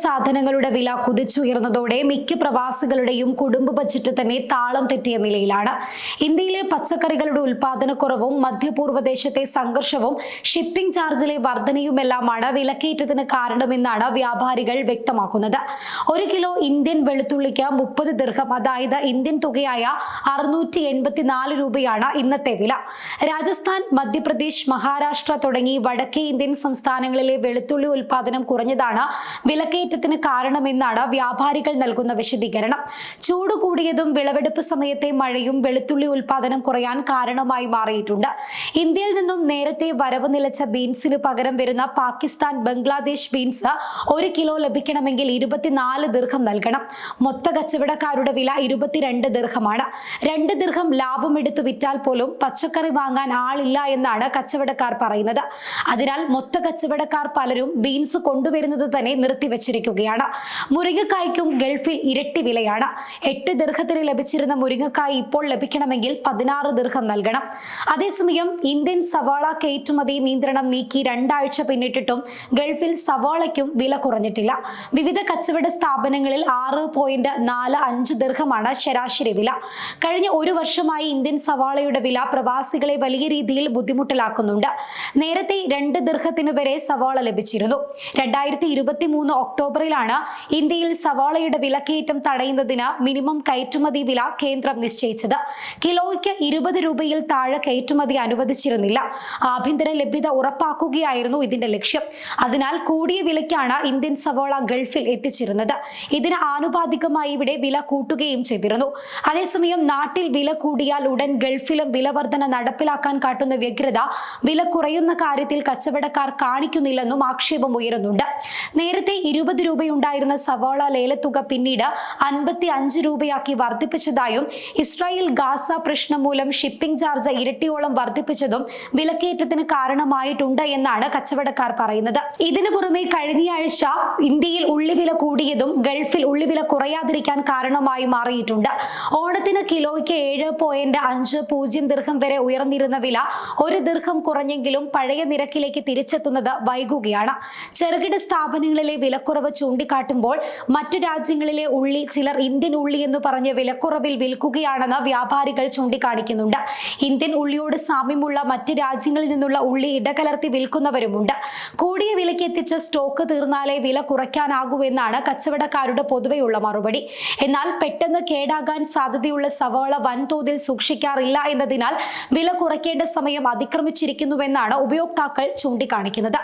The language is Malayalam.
സാധനങ്ങളുടെ വില കുതിച്ചുയർന്നതോടെ മിക്ക പ്രവാസികളുടെയും കുടുംബ ബജറ്റ് തന്നെ താളം തെറ്റിയ നിലയിലാണ്. ഇന്ത്യയിലെ പച്ചക്കറികളുടെ ഉൽപാദനക്കുറവും മധ്യപൂർവ്വദേശത്തെ സംഘർഷവും ഷിപ്പിംഗ് ചാർജിലെ വർധനയുമെല്ലാമാണ് വിലക്കയറ്റത്തിന് കാരണമെന്നാണ് വ്യാപാരികൾ വ്യക്തമാക്കുന്നത്. 1 കിലോ ഇന്ത്യൻ വെളുത്തുള്ളിക്ക് 30 ദിർഹം, അതായത് ഇന്ത്യൻ തുകയായ 684 രൂപയാണ് ഇന്നത്തെ വില. രാജസ്ഥാൻ, മധ്യപ്രദേശ്, മഹാരാഷ്ട്ര തുടങ്ങി വടക്കേ ഇന്ത്യൻ സംസ്ഥാനങ്ങളിലെ വെളുത്തുള്ളി ഉൽപാദനം കുറഞ്ഞതാണ് വിലക്കയറ്റത്തിന് കാരണമെന്നാണ് വ്യാപാരികൾ നൽകുന്ന വിശദീകരണം. ചൂട് കൂടിയതും വിളവെടുപ്പ് സമയത്തെ മഴയും വെളുത്തുള്ളി ഉൽപാദനം കുറയാൻ കാരണമായി മാറിയിട്ടുണ്ട്. ഇന്ത്യയിൽ നിന്നും നേരത്തെ വരവ് നിലച്ച ബീൻസിന് പകരം വരുന്ന പാകിസ്ഥാൻ, ബംഗ്ലാദേശ് ബീൻസ് 1 കിലോ ലഭിക്കണമെങ്കിൽ 24 ദിർഹം നൽകണം. മൊത്ത കച്ചവടക്കാരുടെ വില 22 ദിർഹമാണ്. 2 ദിർഹം ലാഭമെടുത്തു വിറ്റാൽ പോലും പച്ചക്കറി വാങ്ങാൻ ആളില്ല എന്നാണ് കച്ചവടക്കാർ പറയുന്നത്. അതിനാൽ മൊത്ത കച്ചവടക്കാർ പലരും ബീൻസ് കൊണ്ടുവരുന്നത് തന്നെ നിർത്തിവച്ചിരിക്കുകയാണ്. മുരിങ്ങക്കായ്ക്കും ഗൾഫിൽ ഇരട്ടി വിലയാണ്. 8 ദിർഹത്തിന് ലഭിച്ചിരുന്ന മുരിങ്ങക്കായ് ഇപ്പോൾ ലഭിക്കണമെങ്കിൽ 16 ദിർഹം നൽകണം. അതേസമയം ഇന്ത്യൻ സവാള കയറ്റുമതി നിയന്ത്രണം നീക്കി 2 ആഴ്ച പിന്നിട്ടിട്ടും ഗൾഫിൽ സവാളയ്ക്കും വില കുറഞ്ഞിട്ടില്ല. വിവിധ കച്ചവട സ്ഥാപനങ്ങളിൽ 6.45 ദിർഹമാണ് ശരാശരി വില. കഴിഞ്ഞ 1 വർഷമായി ഇന്ത്യൻ സവാളയുടെ വില പ്രവാസികളെ വലിയ രീതിയിൽ ബുദ്ധിമുട്ടിലാക്കുന്നുണ്ട്. നേരത്തെ 2 ദിർഹത്തിന് വരെ സവാള ലഭിച്ചിരുന്നു. 2023 ഒക്ടോബറിലാണ് ഇന്ത്യയിൽ സവാളയുടെ വിലക്കയറ്റം തടയുന്നതിന് മിനിമം കയറ്റുമതി വില കേന്ദ്രം നിശ്ചയിച്ചത്. കിലോയ്ക്ക് 20 രൂപയിൽ താഴെ കയറ്റുമതി അനുവദിച്ചിരുന്നില്ല. ആഭ്യന്തര ലഭ്യത ഉറപ്പാക്കുകയായിരുന്നു ഇതിന്റെ ലക്ഷ്യം. അതിനാൽ കൂടിയ വിലയ്ക്കാണ് ഇന്ത്യൻ സവാള ഗൾഫിൽ എത്തിച്ചിരുന്നത്. ഇതിന് ആനുപാതികമായി ഇവിടെ വില കൂട്ടുകയും ചെയ്തിരുന്നു. അതേസമയം നാട്ടിൽ വില കൂടിയാൽ ഉടൻ ഗൾഫിലും വിലവർധന നടപ്പിലാക്കാൻ കാട്ടുന്ന വ്യഗ്രത വില കുറയുന്ന കാര്യത്തിൽ കച്ചവടക്കാർ കാണിക്കുന്നില്ലെന്നും ആക്ഷേപം ഉയരുന്നുണ്ട്. നേരത്തെ 20 രൂപയുണ്ടായിരുന്ന സവാള ലേലത്തുക പിന്നീട് 55 രൂപയാക്കി വർദ്ധിപ്പിച്ചതായും ഇസ്രായേൽ ഗാസ പ്രശ്നം മൂലം ഷിപ്പിംഗ് ചാർജ് ഇരട്ടിയോളം വർദ്ധിപ്പിച്ചതും വിലക്കയറ്റത്തിന് കാരണമായിട്ടുണ്ട് എന്നാണ് കച്ചവടക്കാർ പറയുന്നത്. ഇതിനു പുറമെ കഴിഞ്ഞയാഴ്ച ഇന്ത്യയിൽ ഉള്ളിവില കൂടിയതും ഗൾഫിൽ ഉള്ളിവില കുറയാതിരിക്കാൻ കാരണമായി മാറിയിട്ടുണ്ട്. ഓണത്തിന് കിലോയ്ക്ക് 7.50 ദിർഹം വരെ ഉയർന്നിരുന്ന വില 1 ദിർഹം കുറഞ്ഞെങ്കിലും പഴയ നിരക്കിലേക്ക് തിരിച്ചെത്തുന്നത് വൈകുകയാണ്. ചെറുകിട സ്ഥാപനങ്ങളിലെ വിലക്കുറവ് ചൂണ്ടിക്കാട്ടുമ്പോൾ മറ്റു രാജ്യങ്ങളിലെ ഉള്ളി ചിലർ ഇന്ത്യൻ ഉള്ളി എന്ന് പറഞ്ഞ് വിലക്കുറവിൽ വിൽക്കുകയാണെന്ന് വ്യാപാരികൾ ചൂണ്ടിക്കാണിക്കുന്നുണ്ട്. ഇന്ത്യൻ ഉള്ളിയോട് സാമ്യമുള്ള മറ്റ് രാജ്യങ്ങളിൽ നിന്നുള്ള ഉള്ളി ഇടകലർത്തി വിൽക്കുന്നവരുമുണ്ട്. കൂടിയ വിലയ്ക്ക് എത്തിച്ച സ്റ്റോക്ക് തീർന്നാലേ വില കുറയ്ക്കാനാകൂ എന്നാണ് കച്ചവടക്കാരുടെ പൊതുവെയുള്ള മറുപടി. എന്നാൽ പെട്ടെന്ന് കേടാകാൻ സാധ്യതയുള്ള സവാള വൻതോതിൽ സൂക്ഷിക്കാറില്ല എന്നതിനാൽ വില കുറയ്ക്കേണ്ട സമയം അതിക്രമിച്ചിരിക്കുന്നുവെന്നാണ് ഉപയോക്താക്കൾ ചൂണ്ടിക്കാണിക്കുന്നത്.